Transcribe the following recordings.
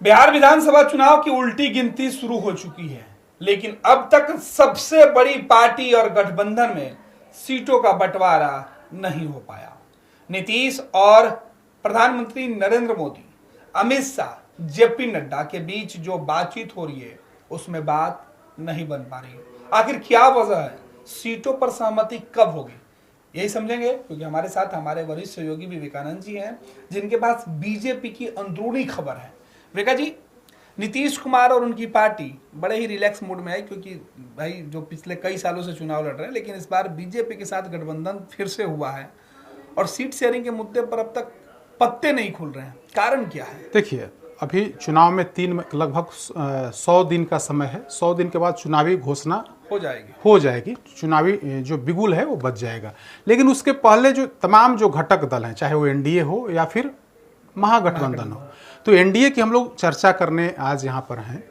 बिहार विधानसभा चुनाव की उल्टी गिनती शुरू हो चुकी है, लेकिन अब तक सबसे बड़ी पार्टी और गठबंधन में सीटों का बंटवारा नहीं हो पाया। नीतीश और प्रधानमंत्री नरेंद्र मोदी, अमित शाह, जेपी नड्डा के बीच जो बातचीत हो रही है उसमें बात नहीं बन पा रही है। आखिर क्या वजह है, सीटों पर सहमति कब होगी, यही समझेंगे, क्योंकि हमारे साथ हमारे वरिष्ठ सहयोगी विवेकानंद जी हैं, जिनके पास बीजेपी की अंदरूनी खबर है। विवेका जी, नीतीश कुमार और उनकी पार्टी बड़े ही रिलैक्स मूड में है, क्योंकि भाई जो पिछले कई सालों से चुनाव लड़ रहे हैं, लेकिन इस बार बीजेपी के साथ गठबंधन फिर से हुआ है और सीट शेयरिंग के मुद्दे पर अब तक पत्ते नहीं खुल रहे हैं। कारण क्या है? देखिए, अभी चुनाव में लगभग 100 दिन का समय है। 100 दिन के बाद चुनावी घोषणा हो जाएगी, चुनावी जो बिगुल है वो बच जाएगा। लेकिन उसके पहले जो तमाम जो घटक दल हैं, चाहे वो एनडीए हो या फिर महागठबंधन हो, तो एनडीए की हम लोग चर्चा करने आज यहाँ पर हैं।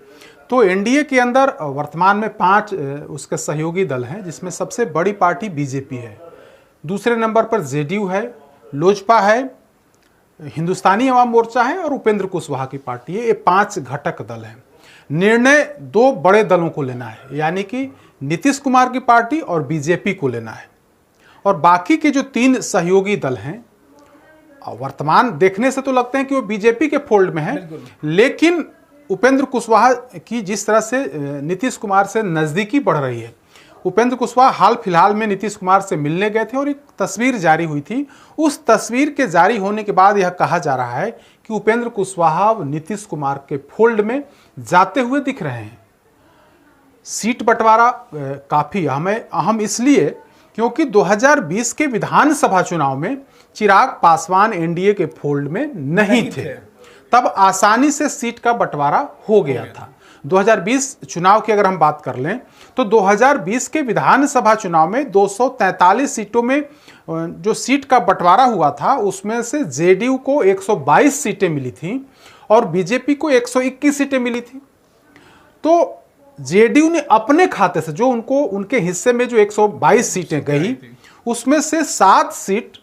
तो एनडीए के अंदर वर्तमान में 5 उसके सहयोगी दल हैं, जिसमें सबसे बड़ी पार्टी बीजेपी है, दूसरे नंबर पर जेडीयू है, लोजपा है, हिंदुस्तानी अवाम मोर्चा है और उपेंद्र कुशवाहा की पार्टी है। ये 5 घटक दल हैं। निर्णय 2 बड़े दलों को लेना है, यानी कि नीतीश कुमार की पार्टी और बीजेपी को लेना है, और बाकी के जो 3 सहयोगी दल हैं वर्तमान देखने से तो लगते हैं कि वो बीजेपी के फोल्ड में है, लेकिन उपेंद्र कुशवाहा की जिस तरह से नीतीश कुमार से नज़दीकी बढ़ रही है, उपेंद्र कुशवाहा हाल फिलहाल में नीतीश कुमार से मिलने गए थे और एक तस्वीर जारी हुई थी। उस तस्वीर के जारी होने के बाद यह कहा जा रहा है कि उपेंद्र कुशवाहा नीतीश कुमार के फोल्ड में जाते हुए दिख रहे हैं। सीट बंटवारा काफ़ी अहम इसलिए क्योंकि 2020 के विधानसभा चुनाव में चिराग पासवान एनडीए के फोल्ड में नहीं थे, तब आसानी से सीट का बंटवारा हो गया था। 2020 चुनाव की अगर हम बात कर लें तो 2020 के विधानसभा चुनाव में 243 सीटों में जो सीट का बंटवारा हुआ था, उसमें से जेडीयू को 122 सीटें मिली थी और बीजेपी को 121 सीटें मिली थी। तो जेडीयू ने अपने खाते से जो उनके हिस्से में जो 122 सीटें गई, उसमें से 7 सीट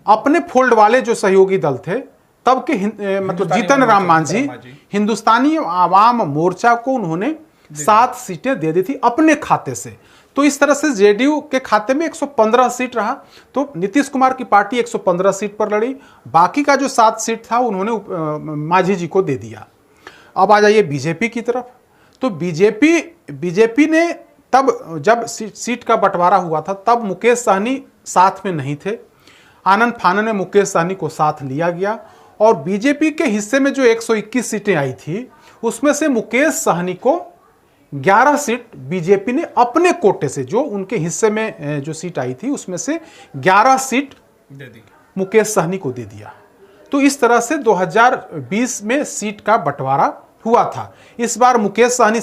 अपने फोल्ड वाले जो सहयोगी दल थे तब के मतलब जीतन राम मांझी, हिंदुस्तानी आवाम मोर्चा को उन्होंने 7 सीटें दे दी थी अपने खाते से। तो इस तरह से जेडीयू के खाते में 115 सीट रहा। तो नीतीश कुमार की पार्टी 115 सीट पर लड़ी, बाकी का जो 7 सीट था उन्होंने मांझी जी को दे दिया। अब आ जाइए बीजेपी की तरफ। तो बीजेपी ने तब जब सीट का बंटवारा हुआ था तब मुकेश सहनी साथ में नहीं थे, आनंद फानन में मुकेश सहनी को साथ लिया गया और बीजेपी के हिस्से में जो 121 सीटें आई थी उसमें से मुकेश सहनी को 11 सीट बीजेपी ने अपने कोटे से, जो उनके हिस्से में जो सीट आई थी उसमें से 11 सीट दे दी, मुकेश सहनी को दे दिया। तो इस तरह से 2020 में सीट का बंटवारा हुआ था। इस बार मुकेश सहनी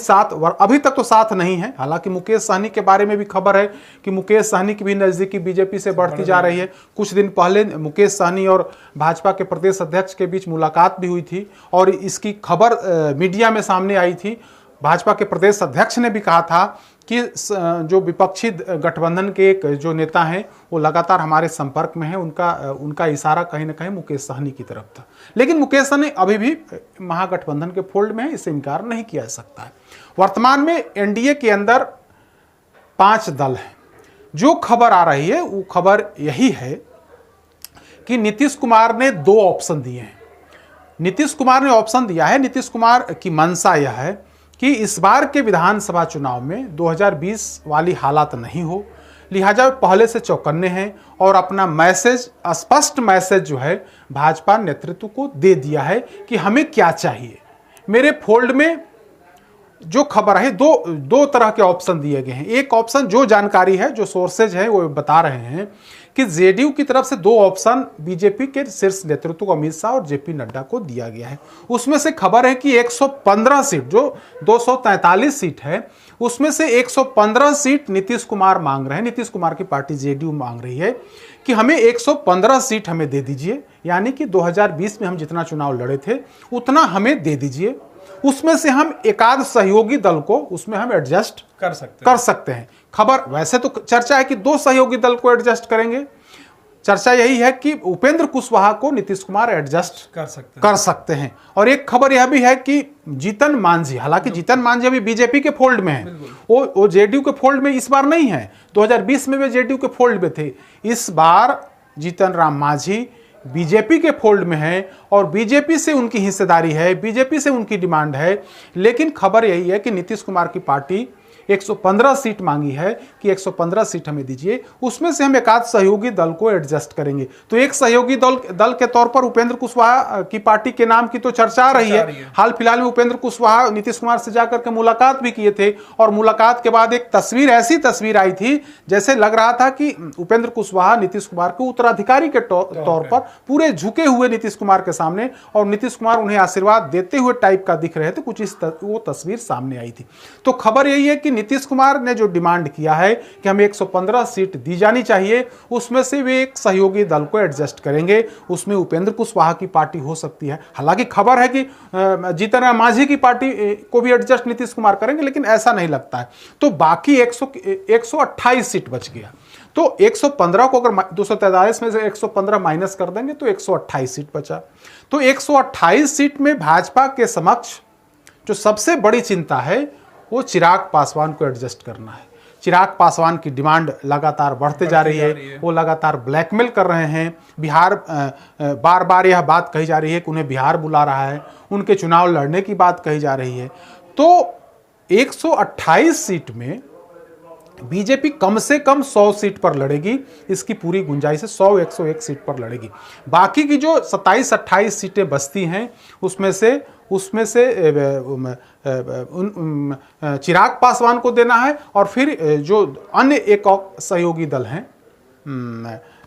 अभी तक तो साथ नहीं है, हालांकि मुकेश सहनी के बारे में भी खबर है कि मुकेश सहनी की भी नज़दीकी बीजेपी से बढ़ती जा रही है। कुछ दिन पहले मुकेश सहनी और भाजपा के प्रदेश अध्यक्ष के बीच मुलाकात भी हुई थी और इसकी खबर मीडिया में सामने आई थी। भाजपा के प्रदेश अध्यक्ष ने भी कहा था कि जो विपक्षी गठबंधन के एक जो नेता हैं वो लगातार हमारे संपर्क में है, उनका इशारा कहीं ना कहीं मुकेश सहनी की तरफ था। लेकिन मुकेश सहनी अभी भी महागठबंधन के फोल्ड में है, इससे इनकार नहीं किया जा सकता है। वर्तमान में एनडीए के अंदर 5 दल हैं। जो खबर आ रही है वो खबर यही है कि नीतीश कुमार ने 2 ऑप्शन दिए हैं। नीतीश कुमार ने ऑप्शन दिया है, नीतीश कुमार की मंशा यह है कि इस बार के विधानसभा चुनाव में 2020 वाली हालात नहीं हो, लिहाजा पहले से चौकन्ने हैं और अपना मैसेज, स्पष्ट मैसेज जो है भाजपा नेतृत्व को दे दिया है कि हमें क्या चाहिए। मेरे फोल्ड में जो खबर है, दो तरह के ऑप्शन दिए गए हैं। एक ऑप्शन, जो जानकारी है, जो सोर्सेज है वो बता रहे हैं कि जेडीयू की तरफ से 2 ऑप्शन बीजेपी के शीर्ष नेतृत्व को अमित शाह और जेपी नड्डा को दिया गया है। उसमें से खबर है कि 115 सीट, जो 243 सीट है, उसमें से 115 सीट नीतीश कुमार मांग रहे हैं। नीतीश कुमार की पार्टी जेडीयू मांग रही है कि हमें 115 सीट हमें दे दीजिए, यानी कि 2020 में हम जितना चुनाव लड़े थे उतना हमें दे दीजिए। उसमें से हम एकाध सहयोगी दल को उसमें हम एडजस्ट कर सकते हैं। खबर वैसे तो चर्चा है कि 2 सहयोगी दल को एडजस्ट करेंगे, चर्चा यही है कि उपेंद्र कुशवाहा को नीतीश कुमार एडजस्ट कर सकते हैं। और एक खबर यह भी है कि जीतन मांझी, हालांकि जीतन मांझी अभी बीजेपी के फोल्ड में है, वो जेडीयू के फोल्ड में इस बार नहीं है। 2020 में वे जेडीयू के फोल्ड में थे, इस बार जीतन राम मांझी बीजेपी के फोल्ड में है और बीजेपी से उनकी हिस्सेदारी है, बीजेपी से उनकी डिमांड है। लेकिन खबर यही है कि नीतीश कुमार की पार्टी 115 सीट मांगी है कि 115 सीट हमें दीजिए, उसमें से हम एक आध सहयोगी दल को एडजस्ट करेंगे। तो एक सहयोगी दल के तौर पर उपेंद्र कुशवाहा की पार्टी के नाम की तो चर्चा आ रही है। हाल फिलहाल में उपेंद्र कुशवाहा नीतीश कुमार से जाकर के मुलाकात भी किए थे और मुलाकात के बाद एक ऐसी तस्वीर आई थी जैसे लग रहा था कि उपेंद्र कुशवाहा नीतीश कुमार के उत्तराधिकारी के तौर पर पूरे झुके हुए नीतीश कुमार के सामने और नीतीश कुमार उन्हें आशीर्वाद देते हुए टाइप का दिख रहे थे, कुछ वो तस्वीर सामने आई थी। तो खबर यही है कि नीतीश कुमार ने जो डिमांड किया है कि हमें 115 सीट दी जानी चाहिए, उसमें से वे एक सहयोगी दल को एडजस्ट करेंगे, उसमें उपेंद्र कुशवाहा की पार्टी हो सकती है। हालांकि खबर है कि जीतन राम मांझी की पार्टी को भी एडजस्ट नीतीश कुमार करेंगे, लेकिन ऐसा नहीं लगता है। तो बाकी 128 सीट बच गया। तो 115 को अगर 243 में से 115 माइनस कर देंगे तो 128 सीट बचा। तो 128 सीट में भाजपा के समक्ष जो सबसे बड़ी चिंता है वो चिराग पासवान को एडजस्ट करना है। चिराग पासवान की डिमांड लगातार बढ़ते जा रही है, वो लगातार ब्लैकमेल कर रहे हैं। बिहार बार बार यह बात कही जा रही है कि उन्हें बिहार बुला रहा है, उनके चुनाव लड़ने की बात कही जा रही है। तो 128 सीट में बीजेपी कम से कम 100 सीट पर लड़ेगी, इसकी पूरी गुंजाइश है। 101 सीट पर लड़ेगी। बाकी की जो 27-28 सीटें बचती हैं उसमें से चिराग पासवान को देना है और फिर जो अन्य एक और सहयोगी दल हैं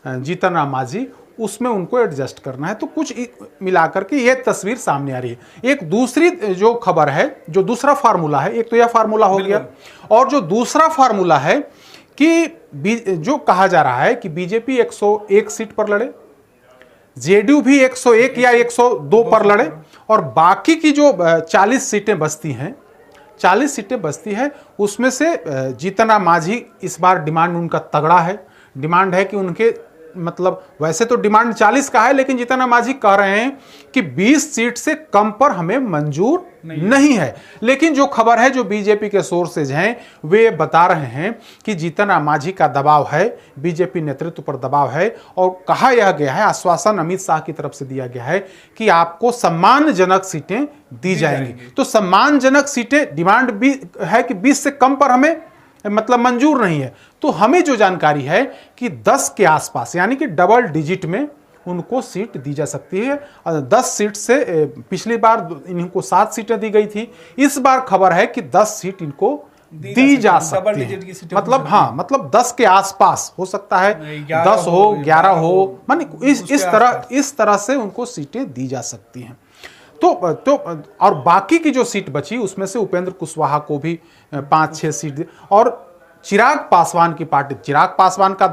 जीतन राम मांझी, उसमें उनको एडजस्ट करना है। तो कुछ मिलाकर के ये तस्वीर सामने आ रही है। एक दूसरी जो खबर है, जो दूसरा फार्मूला है, एक तो यह फार्मूला हो गया और जो दूसरा फार्मूला है कि जो कहा जा रहा है कि बीजेपी 101 सीट पर लड़े, जेडीयू भी 101 या 102 पर लड़े और बाकी की जो 40 सीटें बचती हैं उसमें से जीतन राम मांझी इस बार डिमांड उनका तगड़ा है। डिमांड है कि उनके मतलब वैसे तो डिमांड 40 का है, लेकिन जीतन राम मांझी कह रहे हैं कि 20 सीट से कम पर हमें मंजूर नहीं है। लेकिन जो खबर है, जो बीजेपी के सोर्सेज हैं, वे बता रहे हैं कि जीतन राम मांझी का दबाव है, बीजेपी नेतृत्व पर दबाव है और कहा यह गया है, आश्वासन अमित शाह की तरफ से दिया गया है कि आपको सम्मानजनक सीटें दी जाएंगी। तो सम्मानजनक सीटें डिमांड भी है कि 20 से कम पर हमें मतलब मंजूर नहीं है। तो हमें जो जानकारी है कि 10 के आसपास, यानी कि डबल डिजिट में उनको सीट दी जा सकती है। 10 सीट से पिछली बार इनको 7 सीटें दी गई थी, इस बार खबर है कि 10 सीट इनको दी जा सकती है। मतलब हाँ, मतलब 10 के आसपास हो सकता है, 10 हो, 11 हो, माने इस तरह से उनको सीटें दी जा सकती हैं। तो और बाकी की जो सीट बची उसमें से उपेंद्र कुशवाहा को भी 5-6 सीट और चिराग पासवान की पार्टी, चिराग पासवान का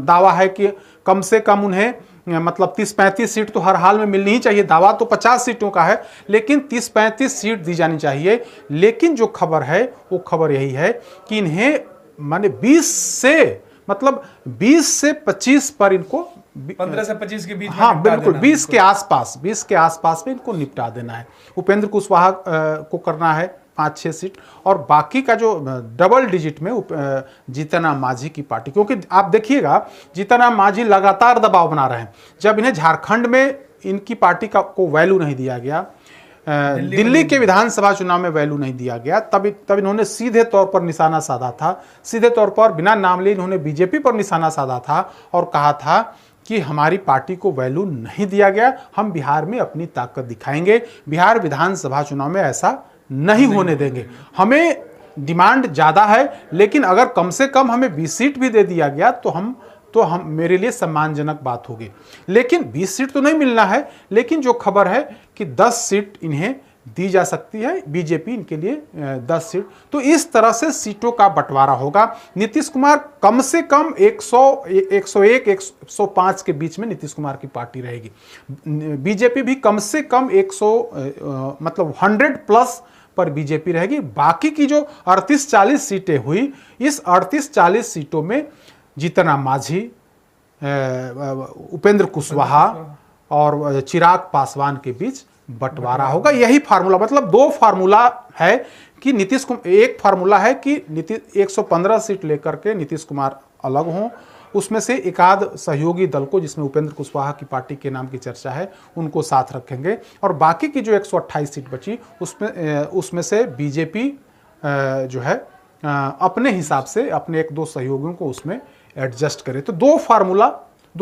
दावा है कि कम से कम उन्हें मतलब 30-35 सीट तो हर हाल में मिलनी ही चाहिए। दावा तो 50 सीटों का है, लेकिन 30-35 सीट दी जानी चाहिए। लेकिन जो खबर है वो खबर यही है कि इन्हें माने 20 से 25 पर इनको 15 से 25 के बीच में, हाँ बिल्कुल 20 के आसपास में इनको निपटा देना है। उपेंद्र कुशवाहा को करना है 5-6 सीट और बाकी का जो डबल डिजिट में जीतन राम मांझी की पार्टी, क्योंकि आप देखिएगा जीतन राम मांझी लगातार दबाव बना रहे हैं। जब इन्हें झारखंड में इनकी पार्टी को वैल्यू नहीं दिया गया, दिल्ली के विधानसभा चुनाव में वैल्यू नहीं दिया गया, तब इन्होंने सीधे तौर पर निशाना साधा था, सीधे तौर पर बिना नाम लिए इन्होंने बीजेपी पर निशाना साधा था और कहा था कि हमारी पार्टी को वैल्यू नहीं दिया गया, हम बिहार में अपनी ताकत दिखाएंगे, बिहार विधानसभा चुनाव में ऐसा नहीं होने देंगे। हमें डिमांड ज़्यादा है, लेकिन अगर कम से कम हमें 20 सीट भी दे दिया गया तो हम मेरे लिए सम्मानजनक बात होगी। लेकिन 20 सीट तो नहीं मिलना है, लेकिन जो खबर है कि 10 सीट इन्हें दी जा सकती है, बीजेपी इनके लिए 10 सीट। तो इस तरह से सीटों का बंटवारा होगा। नीतीश कुमार कम से कम 101, 105 के बीच में नीतीश कुमार की पार्टी रहेगी। बीजेपी भी कम से कम 100+ पर बीजेपी रहेगी। बाकी की जो 38-40 सीटें हुई, इस 38-40 सीटों में जीतन राम मांझी, उपेंद्र कुशवाहा और चिराग पासवान के बीच बंटवारा होगा। यही फार्मूला, मतलब दो फार्मूला है कि नीतीश कुमार, एक फार्मूला है कि 115 सीट लेकर के नीतीश कुमार अलग हों, उसमें से एकाध सहयोगी दल को, जिसमें उपेंद्र कुशवाहा की पार्टी के नाम की चर्चा है, उनको साथ रखेंगे, और बाकी की जो 128 सीट बची उसमें से बीजेपी जो है अपने हिसाब से अपने एक दो सहयोगियों को उसमें एडजस्ट करे। तो दो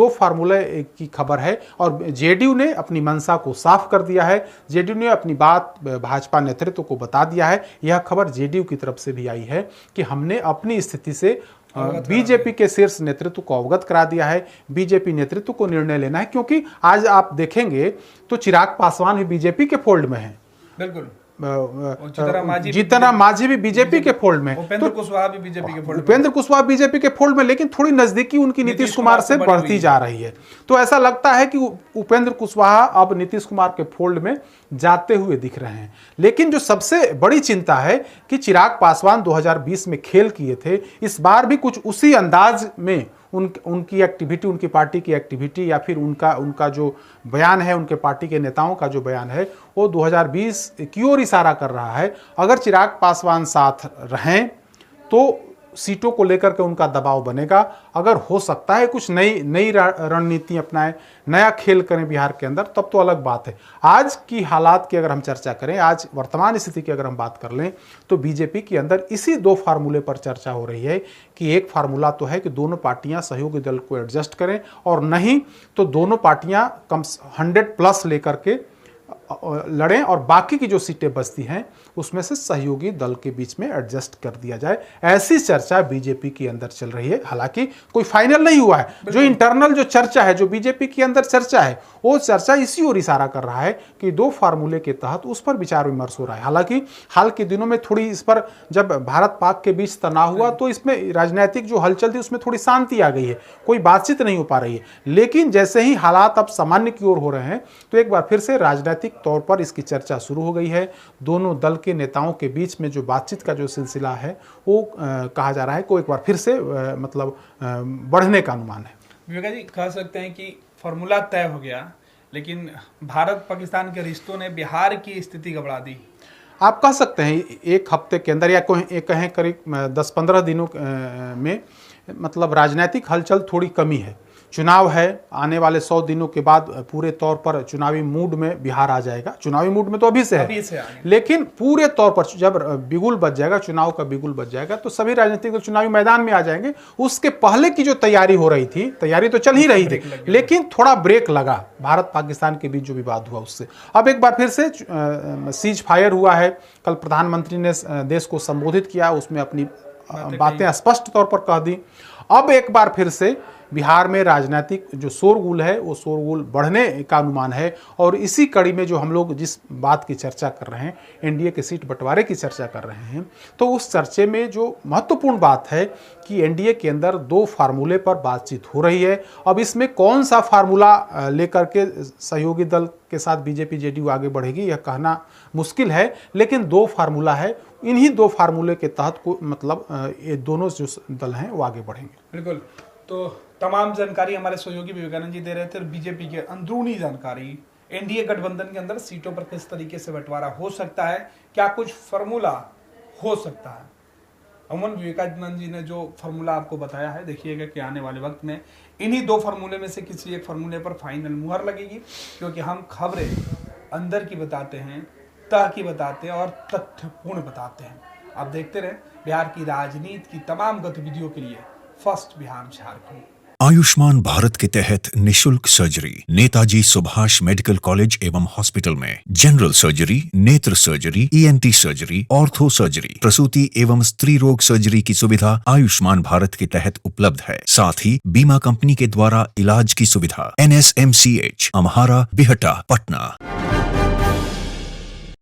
फार्मूले की खबर है, और जेडीयू ने अपनी मंशा को साफ कर दिया है, जेडीयू ने अपनी बात भाजपा नेतृत्व को बता दिया है। यह खबर जेडीयू की तरफ से भी आई है कि हमने अपनी स्थिति से बीजेपी के शीर्ष नेतृत्व को अवगत करा दिया है, बीजेपी नेतृत्व को निर्णय लेना है, क्योंकि आज आप देखेंगे तो चिराग पासवान भी बीजेपी के फोल्ड में है, बिल्कुल जीतन मांझी भी बीजेपी के फोल्ड में, उपेंद्र कुशवाहा भी बीजेपी के फोल्ड में, उपेंद्र कुशवाहा बीजेपी के फोल्ड में, लेकिन थोड़ी नजदीकी उनकी नीतीश कुमार से बढ़ती जा रही है। तो ऐसा लगता है कि उपेंद्र कुशवाहा अब नीतीश कुमार के फोल्ड में जाते हुए दिख रहे हैं। लेकिन जो सबसे बड़ी चिंता है कि चिराग पासवान 2020 में खेल किए थे, इस बार भी कुछ उसी अंदाज में उनकी एक्टिविटी, उनकी पार्टी की एक्टिविटी, या फिर उनका जो बयान है, उनके पार्टी के नेताओं का जो बयान है, वो 2020 की ओर इशारा कर रहा है। अगर चिराग पासवान साथ रहें तो सीटों को लेकर के उनका दबाव बनेगा। अगर हो सकता है कुछ नई रणनीति अपनाएं, नया खेल करें बिहार के अंदर, तब तो अलग बात है। आज की हालात की अगर हम चर्चा करें, आज वर्तमान स्थिति की अगर हम बात कर लें, तो बीजेपी के अंदर इसी दो फार्मूले पर चर्चा हो रही है कि एक फार्मूला तो है कि दोनों पार्टियां सहयोगी दल को एडजस्ट करें, और नहीं तो दोनों पार्टियां कम 100+ लेकर के लड़ें, और बाकी की जो सीटें बचती हैं उसमें से सहयोगी दल के बीच में एडजस्ट कर दिया जाए। ऐसी चर्चा बीजेपी के अंदर चल रही है। हालांकि कोई फाइनल नहीं हुआ है, जो इंटरनल जो चर्चा है, जो बीजेपी के अंदर चर्चा है, वो चर्चा इसी ओर इशारा कर रहा है कि दो फार्मूले के तहत उस पर विचार विमर्श हो रहा है। हालांकि हाल के दिनों में थोड़ी इस पर, जब भारत पाक के बीच तनाव हुआ, तो इसमें राजनीतिक जो हलचल थी उसमें थोड़ी शांति आ गई है, कोई बातचीत नहीं हो पा रही है। लेकिन जैसे ही हालात अब सामान्य की ओर हो रहे हैं, तो एक बार फिर से राजनीतिक तौर पर इसकी चर्चा शुरू हो गई है। दोनों दल के नेताओं के बीच में जो बातचीत का जो सिलसिला है, वो कहा जा रहा है को एक बार फिर से मतलब बढ़ने का अनुमान है। विवेका जी, कह सकते हैं कि फॉर्मूला तय हो गया, लेकिन भारत पाकिस्तान के रिश्तों ने बिहार की स्थिति गड़बड़ा दी। आप कह सकते हैं एक हफ्ते के अंदर, या कहें करीब 10-15 दिनों में, मतलब राजनीतिक हलचल थोड़ी कमी है। चुनाव है, आने वाले 100 दिनों के बाद पूरे तौर पर चुनावी मूड में बिहार आ जाएगा। चुनावी मूड में तो अभी से है, लेकिन पूरे तौर पर जब बिगुल बज जाएगा, चुनाव का बिगुल बज जाएगा, तो सभी राजनीतिक दल चुनावी मैदान में आ जाएंगे। उसके पहले की जो तैयारी हो रही थी, तैयारी तो चल ही रही थी, लेकिन थोड़ा ब्रेक लगा भारत पाकिस्तान के बीच जो विवाद हुआ उससे। अब एक बार फिर से सीज फायर हुआ है। कल प्रधानमंत्री ने देश को संबोधित किया, उसमें अपनी बातें स्पष्ट तौर पर कह दी। अब एक बार फिर से बिहार में राजनीतिक जो शोरगुल है, वो शोरगुल बढ़ने का अनुमान है। और इसी कड़ी में जो हम लोग जिस बात की चर्चा कर रहे हैं, एनडीए के सीट बंटवारे की चर्चा कर रहे हैं, तो उस चर्चे में जो महत्वपूर्ण बात है कि एनडीए के अंदर दो फार्मूले पर बातचीत हो रही है। अब इसमें कौन सा फार्मूला लेकर के सहयोगी दल के साथ बीजेपी जेडीयू आगे बढ़ेगी, यह कहना मुश्किल है, लेकिन दो फार्मूला है। इन्हीं दो फार्मूले के तहत को मतलब ये दोनों जो दल हैं वो आगे बढ़ेंगे। बिल्कुल। तो तमाम जानकारी हमारे सहयोगी विवेकानंद जी दे रहे थे, और बीजेपी के अंदरूनी जानकारी, एनडीए गठबंधन के अंदर सीटों पर किस तरीके से बंटवारा हो सकता है, क्या कुछ फार्मूला हो सकता है। अमन, विवेकानंद जी ने जो फार्मूला आपको बताया है, देखिएगा कि आने वाले वक्त में इन्हीं दो फार्मूले में से किसी एक फार्मूले पर फाइनल मुहर लगेगी, क्योंकि हम खबरें अंदर की बताते हैं, तह की बताते हैं और तथ्यपूर्ण बताते हैं। आप देखते रहे बिहार की राजनीति की तमाम गतिविधियों के लिए फर्स्ट बिहार झारखंड। आयुष्मान भारत के तहत निशुल्क surgery Netaji Subhash medical college एवं हॉस्पिटल में जनरल सर्जरी, नेत्र surgery, ENT surgery, ortho surgery, प्रसूति एवं स्त्री रोग सर्जरी की सुविधा आयुष्मान भारत के तहत उपलब्ध है। साथ ही बीमा कंपनी के द्वारा इलाज की सुविधा। NSMCH, अम्हारा, बिहटा, पटना।